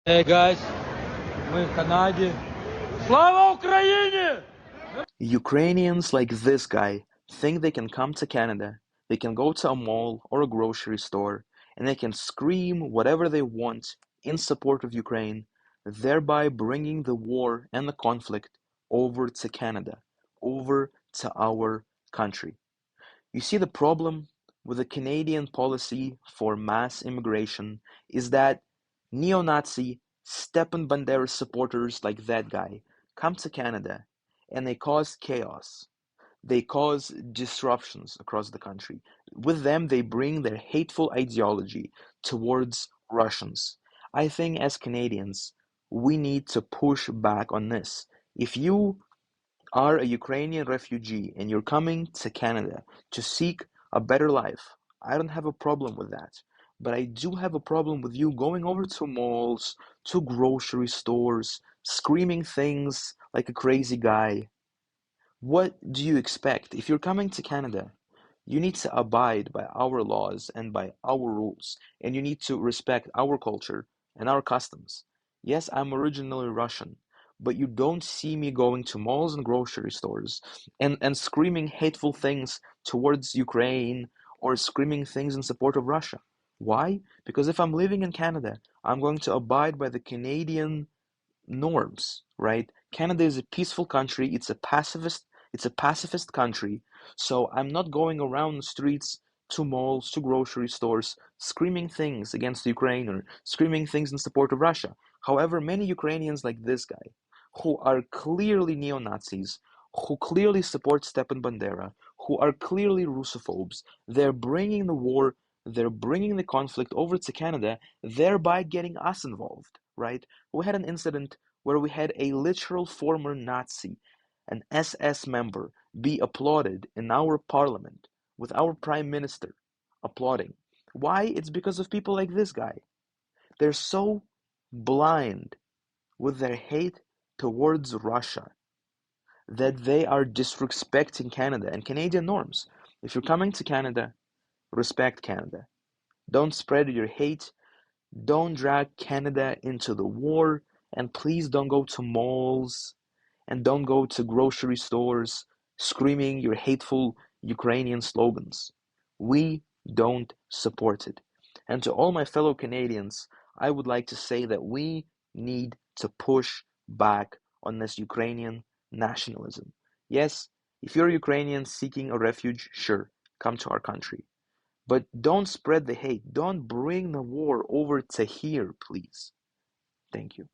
Hey guys, ми в Канаді. Слава Україні! Ukrainians like this guy think they can come to Canada, they can go to a mall or a grocery store, and they can scream whatever they want in support of Ukraine, thereby bringing the war and the conflict over to Canada, over to our country. You see, the problem with the Canadian policy for mass immigration is that neo-Nazi Stepan Bandera supporters like that guy come to Canada and they cause chaos. They cause disruptions across the country. With them, they bring their hateful ideology towards Russians. I think as Canadians, we need to push back on this. If you are a Ukrainian refugee and you're coming to Canada to seek a better life, I don't have a problem with that. But I do have a problem with you going over to malls, to grocery stores, screaming things like a crazy guy. What do you expect? If you're coming to Canada, you need to abide by our laws and by our rules, and you need to respect our culture and our customs. Yes, I'm originally Russian, but you don't see me going to malls and grocery stores and screaming hateful things towards Ukraine or screaming things in support of Russia. Why? Because if I'm living in Canada, I'm going to abide by the Canadian norms, right? Canada is a peaceful country. It's a pacifist country. So I'm not going around the streets to malls, to grocery stores, screaming things against Ukraine or screaming things in support of Russia. However, many Ukrainians like this guy, who are clearly neo-Nazis, who clearly support Stepan Bandera, who are clearly Russophobes, they're bringing the war, they're bringing the conflict over to Canada, thereby getting us involved, right? We had an incident where we had a literal former Nazi, an SS member, be applauded in our parliament with our prime minister applauding. Why? It's because of people like this guy. They're so blind with their hate towards Russia that they are disrespecting Canada and Canadian norms. If you're coming to Canada, respect Canada. Don't spread your hate. Don't drag Canada into the war, and please don't go to malls and don't go to grocery stores screaming your hateful Ukrainian slogans. We don't support it. And to all my fellow Canadians, I would like to say that we need to push back on this Ukrainian nationalism. Yes, if you're Ukrainian seeking a refuge, sure, come to our country. But don't spread the hate. Don't bring the war over to here, please. Thank you.